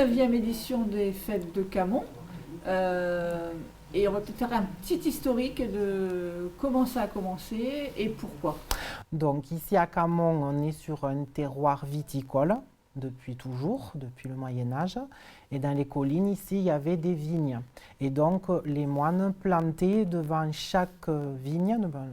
19e édition des fêtes de Camon. Et on va peut-être faire un petit historique de comment ça a commencé et pourquoi. Donc ici à Camon, on est sur un terroir viticole depuis toujours, depuis le Moyen-Âge. Et dans les collines, ici, il y avait des vignes. Et donc, les moines plantaient devant chaque vigne, devant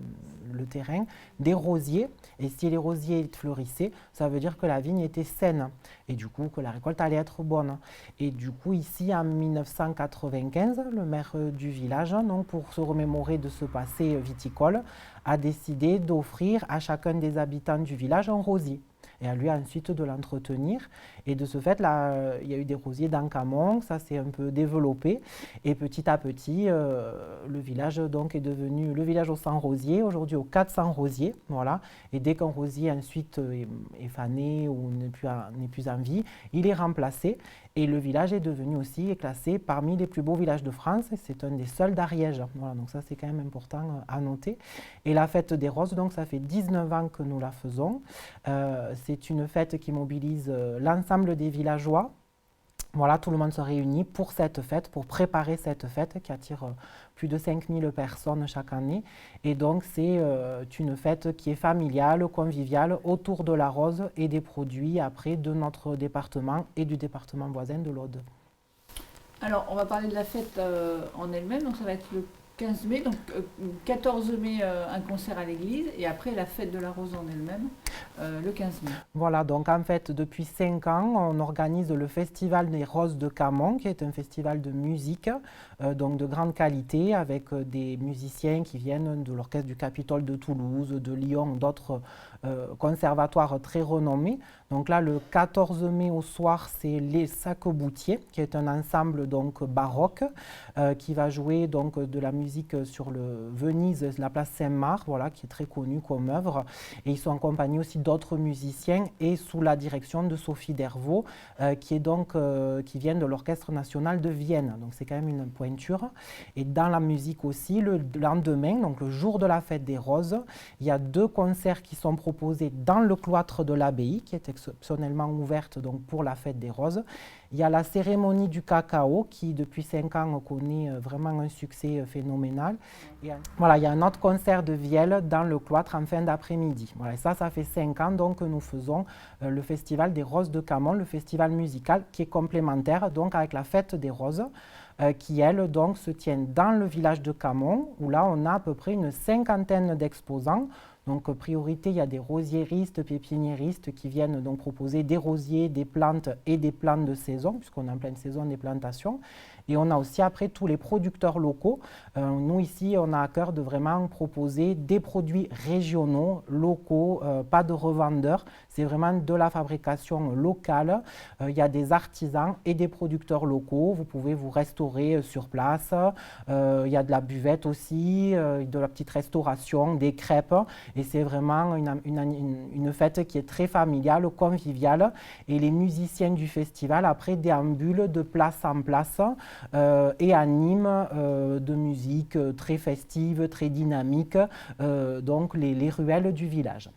le terrain, des rosiers. Et si les rosiers fleurissaient, ça veut dire que la vigne était saine. Et du coup, que la récolte allait être bonne. Et du coup, ici, en 1995, le maire du village, donc, pour se remémorer de ce passé viticole, a décidé d'offrir à chacun des habitants du village un rosier. Et à lui ensuite de l'entretenir. Et de ce fait, là, il y a eu des rosiers dans Camon, ça s'est un peu développé. Et petit à petit, le village donc, est devenu le village aux 100 rosiers, aujourd'hui aux 400 rosiers. Voilà. Et dès qu'un rosier ensuite est fané ou n'est plus en vie, il est remplacé. Et le village est devenu aussi classé parmi les plus beaux villages de France. C'est un des seuls d'Ariège. Voilà, donc ça, c'est quand même important à noter. Et la fête des roses, donc ça fait 19 ans que nous la faisons. C'est une fête qui mobilise l'ensemble des villageois. Voilà, tout le monde se réunit pour cette fête, pour préparer cette fête qui attire plus de 5000 personnes chaque année. Et donc, c'est une fête qui est familiale, conviviale, autour de la rose et des produits après de notre département et du département voisin de l'Aude. Alors, on va parler de la fête en elle-même, donc ça va être le 15 mai, donc 14 mai, un concert à l'église, et après la fête de la rose en elle-même, le 15 mai. Voilà, donc en fait, depuis 5 ans, on organise le Festival des Roses de Camon, qui est un festival de musique, donc de grande qualité, avec des musiciens qui viennent de l'Orchestre du Capitole de Toulouse, de Lyon, d'autres conservatoires très renommés. Donc là, le 14 mai au soir, c'est les Sacqueboutiers, qui est un ensemble donc baroque, qui va jouer donc de la musique sur le Venise, la place Saint-Marc, voilà, qui est très connue comme œuvre. Et ils sont accompagnés aussi d'autres musiciens et sous la direction de Sophie Dervaux, qui vient de l'Orchestre national de Vienne. Donc c'est quand même une pointure. Et dans la musique aussi, le lendemain, donc le jour de la fête des Roses, il y a 2 concerts qui sont proposés dans le cloître de l'abbaye, qui est exceptionnellement ouverte donc, pour la fête des Roses. Il y a la cérémonie du cacao qui, depuis 5 ans, connaît vraiment un succès phénoménal. Et, voilà, il y a un autre concert de vielle dans le cloître en fin d'après-midi. Voilà, et ça fait 5 ans donc, que nous faisons le Festival des Roses de Camon, le festival musical qui est complémentaire donc, avec la fête des Roses, qui, elle, donc, se tient dans le village de Camon, où là, on a à peu près une 50aine d'exposants. Donc, priorité, il y a des rosiéristes, pépiniéristes qui viennent donc proposer des rosiers, des plantes et des plantes de saison, puisqu'on est en pleine saison des plantations. Et on a aussi après tous les producteurs locaux. Nous ici, on a à cœur de vraiment proposer des produits régionaux, locaux, pas de revendeurs. C'est vraiment de la fabrication locale. Il y a des artisans et des producteurs locaux. Vous pouvez vous restaurer sur place. Il y a de la buvette aussi, de la petite restauration, des crêpes. Et c'est vraiment une fête qui est très familiale, conviviale. Et les musiciens du festival, après, déambulent de place en place et animent de musique très festive, très dynamique, donc les ruelles du village.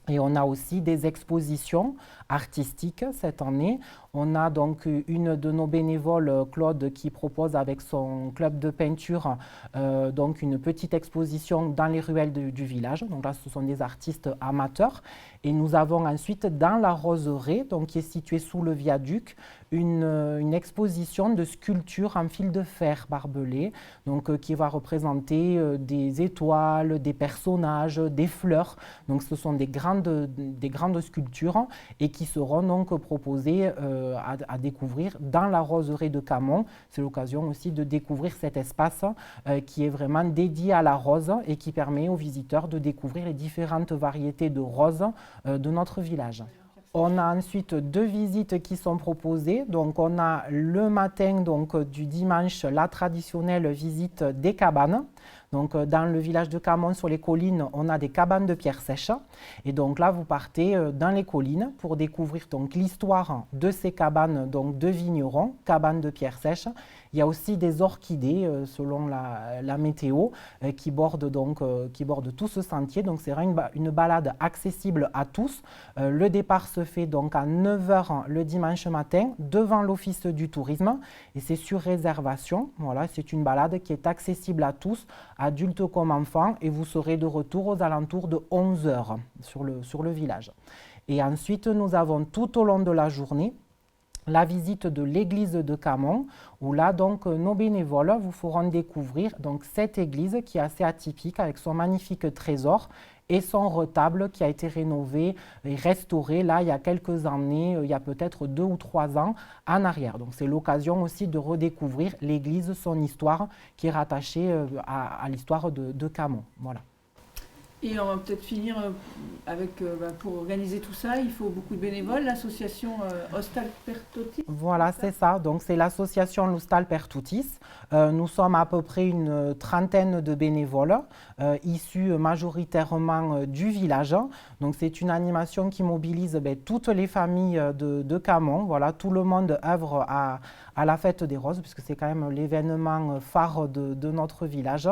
Et on a aussi des expositions artistiques cette année. On a donc une de nos bénévoles, Claude, qui propose avec son club de peinture donc une petite exposition dans les ruelles du village. Donc là, ce sont des artistes amateurs. Et nous avons ensuite dans la roseraie, donc qui est située sous le viaduc, une exposition de sculptures en fil de fer barbelé, donc qui va représenter des étoiles, des personnages, des fleurs. Donc ce sont des grandes sculptures et qui seront donc proposées à découvrir dans la roseraie de Camon. C'est l'occasion aussi de découvrir cet espace qui est vraiment dédié à la rose et qui permet aux visiteurs de découvrir les différentes variétés de roses de notre village. On a ensuite 2 visites qui sont proposées. Donc, on a le matin donc, du dimanche la traditionnelle visite des cabanes. Donc, dans le village de Camon, sur les collines, on a des cabanes de pierre sèche. Et donc là, vous partez dans les collines pour découvrir donc l'histoire de ces cabanes donc, de vignerons, cabanes de pierre sèche. Il y a aussi des orchidées, selon la météo, qui bordent tout ce sentier. Donc, c'est vraiment une balade accessible à tous. Le départ se fait donc à 9 h le dimanche matin devant l'office du tourisme et c'est sur réservation. Voilà, c'est une balade qui est accessible à tous, adultes comme enfants, et vous serez de retour aux alentours de 11 h sur le village. Et ensuite, nous avons tout au long de la journée la visite de l'église de Camon, où là, donc, nos bénévoles vous feront découvrir donc, cette église qui est assez atypique avec son magnifique trésor et son retable qui a été rénové et restauré là il y a quelques années, il y a peut-être 2 ou 3 ans en arrière. Donc c'est l'occasion aussi de redécouvrir l'église, son histoire qui est rattachée à l'histoire de Camon. Voilà. Et on va peut-être finir avec, pour organiser tout ça, il faut beaucoup de bénévoles, l'association Hostal Pertotis. Voilà, c'est ça. Donc, c'est l'association Hostal Pertotis. Nous sommes à peu près une trentaine de bénévoles, issus majoritairement du village. Donc, c'est une animation qui mobilise toutes les familles de Camon. Voilà, tout le monde œuvre à la fête des roses, puisque c'est quand même l'événement phare de notre village.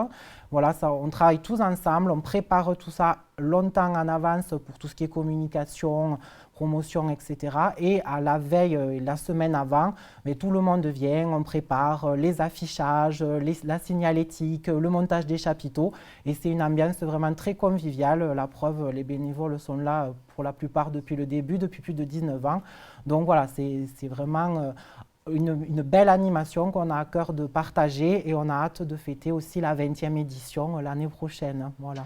Voilà, ça, on travaille tous ensemble, on prépare tout ça longtemps en avance pour tout ce qui est communication, promotion, etc. Et à la veille, la semaine avant, mais tout le monde vient, on prépare les affichages, la signalétique, le montage des chapiteaux. Et c'est une ambiance vraiment très conviviale. La preuve, les bénévoles sont là pour la plupart depuis le début, depuis plus de 19 ans. Donc voilà, c'est vraiment une belle animation qu'on a à cœur de partager et on a hâte de fêter aussi la 20e édition l'année prochaine. Voilà.